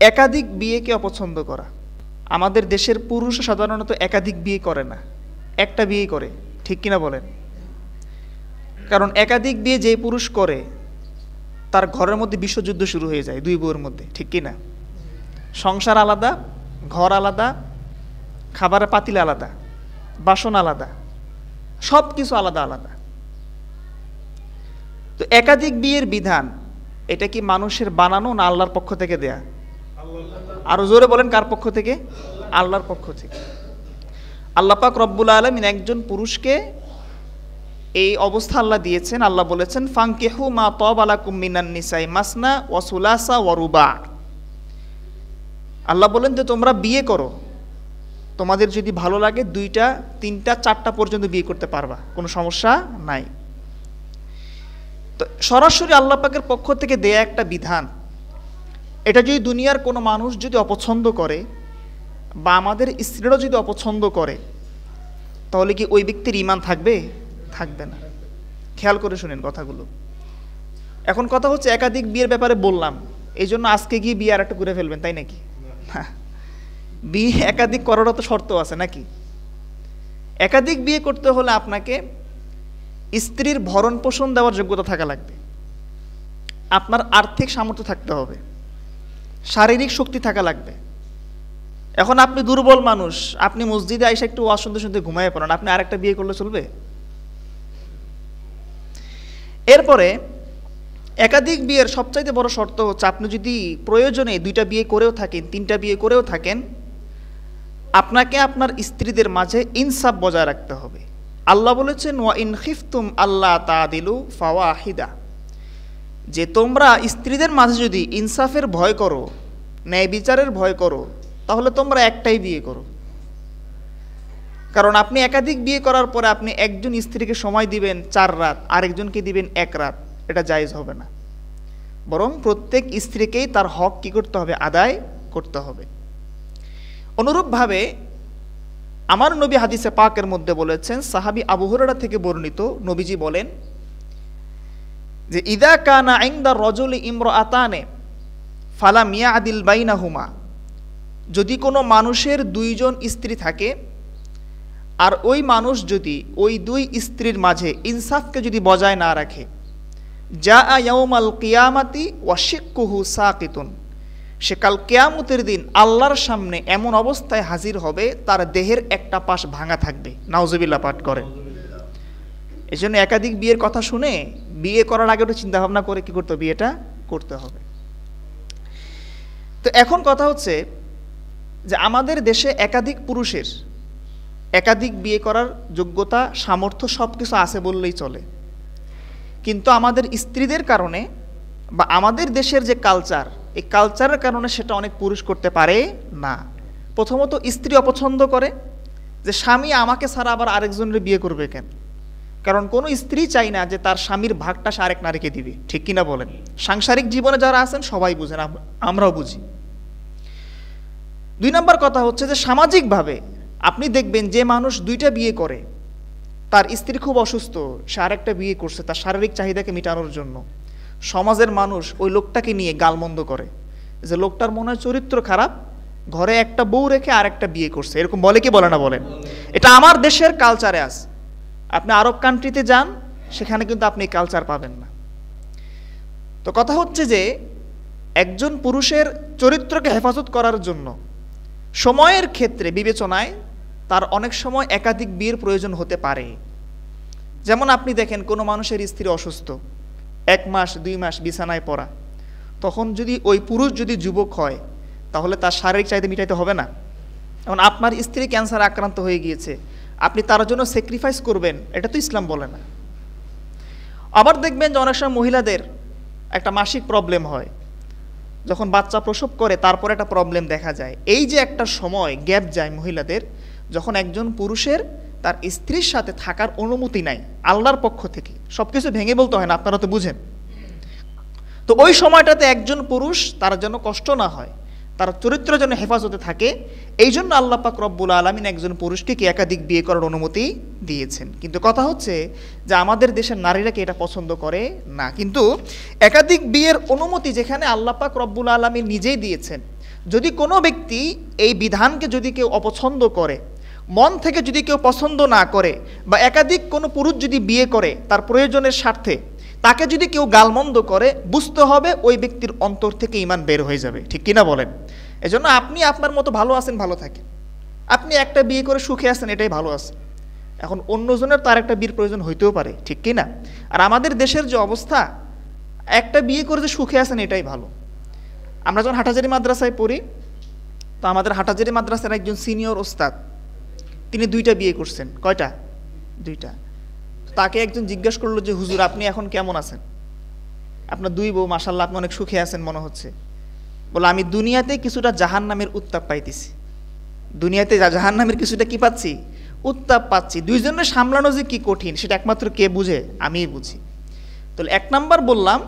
একাধিক বিয়েকে অপছন্দ করা। আমাদের দেশের পুরুষ সাধারণত একাধিক বিয়ে করে না, একটা বিয়ে করে, ঠিক কিনা বলেন? কারণ একাধিক বিয়ে যে পুরুষ করে তার ঘরের মধ্যে বিশ্বযুদ্ধ শুরু হয়ে যায় দুই বউয়ের মধ্যে, ঠিক কিনা? সংসার আলাদা, ঘর আলাদা, খাবারের পাতিল আলাদা, বাসন আলাদা, সব কিছু আলাদা আলাদা। তো একাধিক বিয়ের বিধান এটা কি মানুষের বানানো না আল্লাহর পক্ষ থেকে দেয়া? আরো জোরে বলেন, কার পক্ষ থেকে? আল্লাহর পক্ষ থেকে। আল্লাহ পাক রব্বুল আলামিন একজন পুরুষকে এই অবস্থা আল্লাহ দিয়েছেন। আল্লাহ বলেছেন, ফাঙ্কিহু মা তাবা লাকুম মিনান নিসাই মাসনা ওয়া সুলাসা ওয়া রুবা। আল্লাহ বলেন যে তোমরা বিয়ে করো, তোমাদের যদি ভালো লাগে 2টা 3টা 4টা পর্যন্ত বিয়ে করতে পারবা, কোনো সমস্যা নাই। তো সরাসরি আল্লাহ পাকের পক্ষ থেকে দেয়া একটা বিধান, এটা যদি দুনিয়ার কোনো মানুষ যদি অপছন্দ করে বা আমাদের স্ত্রীরা যদি অপছন্দ করে, তাহলে কি ওই ব্যক্তির ঈমান থাকবে? থাকবে না। খেয়াল করে শুনেন কথাগুলো। এখন কথা হচ্ছে একাধিক বিয়ের ব্যাপারে বললাম, এই জন্য আজকে গিয়ে বিয়ে আর একটা করে ফেলবেন তাই নাকি? বিয়ে একাধিক করারও তো শর্ত আছে নাকি? একাধিক বিয়ে করতে হলে আপনাকে স্ত্রীর ভরণ পোষণ দেওয়ার যোগ্যতা থাকা লাগবে, আপনার আর্থিক সামর্থ্য থাকতে হবে, শারীরিক শক্তি থাকা লাগবে। এখন আপনি দুর্বল মানুষ, আপনি মসজিদে আইসা একটু ওয়াজ শুনতে শুনতে ঘুমায় পড়েন, আপনি আরেকটা বিয়ে করলে চলবে? এরপরে একাধিক বিয়ের সবচাইতে বড় শর্ত হচ্ছে আপনি যদি প্রয়োজনে 2টা বিয়ে করেও থাকেন, 3টা বিয়ে করেও থাকেন, আপনাকে আপনার স্ত্রীদের মাঝে ইনসাফ বজায় রাখতে হবে। আল্লাহ বলেছেন, ওয়া ইন খিফতুম আল্লাহ তাদিলু ফাওয়াহিদা, যে তোমরা স্ত্রীদের মাঝে যদি ইনসাফের ভয় করো, ন্যায় বিচারের ভয় করো, তাহলে তোমরা একটাই বিয়ে করো। কারণ আপনি একাধিক বিয়ে করার পরে আপনি একজন স্ত্রীকে সময় দিবেন 4 রাত, আরেকজনকে দিবেন 1 রাত, এটা জায়েজ হবে না। বরং প্রত্যেক স্ত্রীকেই তার হক কি করতে হবে? আদায় করতে হবে। অনুরূপভাবে আমার নবী হাদিসে পাকের মধ্যে বলেছেন, সাহাবী আবু হুরায়রা থেকে বর্ণিত, নবীজি বলেন যে ইদা কানা ইনদা রাজুলি ইমরাআতানে ফালাম ইয়াদিল বাইনাহুমা, যদি কোনো মানুষের 2 জন স্ত্রী থাকে আর ওই মানুষ যদি ওই 2 স্ত্রীর মাঝে ইনসাফকে যদি বজায় না রাখে, জাআ ইয়াউমাল কিয়ামাতি ওয়া শিক্কুহু সাকিতুন, সে কাল কিয়ামতের দিন আল্লাহর সামনে এমন অবস্থায় হাজির হবে তার দেহের একটা পাশ ভাঙা থাকবে। নাউজুবিল্লাহ পাঠ করেন। এই জন্য একাধিক বিয়ের কথা শুনে বিয়ে করার আগে একটু চিন্তা ভাবনা করে কি করতে হবে? বিয়েটা করতে হবে। তো এখন কথা হচ্ছে যে আমাদের দেশে একাধিক পুরুষের একাধিক বিয়ে করার যোগ্যতা, সামর্থ্য সব কিছু আছে বললেই চলে, কিন্তু আমাদের স্ত্রীদের কারণে বা আমাদের দেশের যে কালচার, এই কালচারের কারণে সেটা অনেক পুরুষ করতে পারে না। প্রথমত স্ত্রী অপছন্দ করে যে স্বামী আমাকে ছাড়া আবার আরেকজনের বিয়ে করবে কেন? কারণ কোনো স্ত্রী চাই না যে তার স্বামীর ভাগটা সে আরেক নারীকে দিবে, ঠিক কিনা বলেন? সাংসারিক জীবনে যারা আছেন সবাই বুঝেন, আমরাও বুঝি। 2 নম্বর কথা হচ্ছে যে সামাজিকভাবে আপনি দেখবেন যে মানুষ 2টা বিয়ে করে, তার স্ত্রী খুব অসুস্থ, সে আরেকটা বিয়ে করছে তার শারীরিক চাহিদাকে মেটানোর জন্য, সমাজের মানুষ ওই লোকটাকে নিয়ে গালমন্দ করে যে লোকটার মনে হয় চরিত্র খারাপ, ঘরে একটা বউ রেখে আরেকটা বিয়ে করছে, এরকম বলে কি বলে না? বলেন। এটা আমার দেশের কালচারে আছে। আপনি আরব কান্ট্রিতে যান, সেখানে কিন্তু আপনি কালচার পাবেন না। তো কথা হচ্ছে যে একজন পুরুষের চরিত্রকে হেফাজত করার জন্য সময়ের ক্ষেত্রে বিবেচনায় তার অনেক সময় একাধিক বিয়ের প্রয়োজন হতে পারে। যেমন আপনি দেখেন কোনো মানুষের স্ত্রী অসুস্থ, 1 মাস 2 মাস বিছানায় পড়া, তখন যদি ওই পুরুষ যদি যুবক হয় তাহলে তার শারীরিক চাহিদা মিটাইতে হবে না? এখন আপনার স্ত্রী ক্যান্সারে আক্রান্ত হয়ে গিয়েছে, আপনি তার জন্য স্যাক্রিফাইস করবেন, এটা তো ইসলাম বলে না। আবার দেখবেন যে অনেক সময় মহিলাদের একটা মাসিক প্রবলেম হয়, যখন বাচ্চা প্রসব করে তারপর একটা প্রবলেম দেখা যায়। এই যে একটা সময় গ্যাপ যায় মহিলাদের, যখন একজন পুরুষের তার স্ত্রীর সাথে থাকার অনুমতি নাই আল্লাহর পক্ষ থেকে, সব কিছু ভেঙে বলতে হয় না, আপনারা তো বুঝেন। তো ওই সময়টাতে একজন পুরুষ তার জন্য কষ্ট না হয়, তার চরিত্রের জন্য হেফাজতে থাকে, এই জন্য আল্লাহ পাক রব্বুল আলামিন একজন পুরুষকে কি একাধিক বিয়ে করার অনুমতি দিয়েছেন। কিন্তু কথা হচ্ছে যে আমাদের দেশের নারীরা কি এটা পছন্দ করে না। কিন্তু একাধিক বিয়ের অনুমতি যেখানে আল্লাহ পাক রব্বুল আলামিন নিজেই দিয়েছেন, যদি কোনো ব্যক্তি এই বিধানকে যদি কেউ অপছন্দ করে, মন থেকে যদি কেউ পছন্দ না করে, বা একাধিক কোনো পুরুষ যদি বিয়ে করে তার প্রয়োজনের স্বার্থে, তাকে যদি কেউ গালমন্দ করে, বুঝতে হবে ওই ব্যক্তির অন্তর থেকে ঈমান বের হয়ে যাবে। ঠিক কিনা বলেন? এজন্য আপনি আপনার মতো ভালো আছেন, ভালো থাকেন। আপনি একটা বিয়ে করে সুখে আছেন, এটাই ভালো আছে। এখন অন্যজনের তার একটা বিয়ের প্রয়োজন হইতেও পারে, ঠিক কিনা? আর আমাদের দেশের যে অবস্থা, একটা বিয়ে করে যে সুখে আছেন এটাই ভালো। আমরা যখন হাটাজারি মাদ্রাসায় পড়ি, তো আমাদের হাটাজারি মাদ্রাসার একজন সিনিয়র ওস্তাদ, তিনি 2টা বিয়ে করছেন। কয়টা? 2টা। তাকে একজন জিজ্ঞাসা করলো যে হুজুর আপনি এখন কেমন আছেন? আপনার 2 বউ, মাশাআল্লাহ আপনি অনেক সুখে আছেন মনে হচ্ছে। বলে আমি দুনিয়াতে কিছুটা জাহান্নামের উত্তাপ পাইতেছি। দুনিয়াতে জাহান্নামের কিছুটা কি পাচ্ছি? উত্তাপ পাচ্ছি। 2 জনের সামলানো যে কি কঠিন, সেটা একমাত্র কে বুঝে? আমিই বুঝি। তাহলে 1 নাম্বার বললাম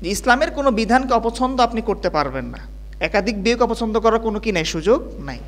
যে ইসলামের কোনো বিধানকে অপছন্দ আপনি করতে পারবেন না। একাধিক বিয়েকে অপছন্দ করার কোনো কি নাই, সুযোগ নাই।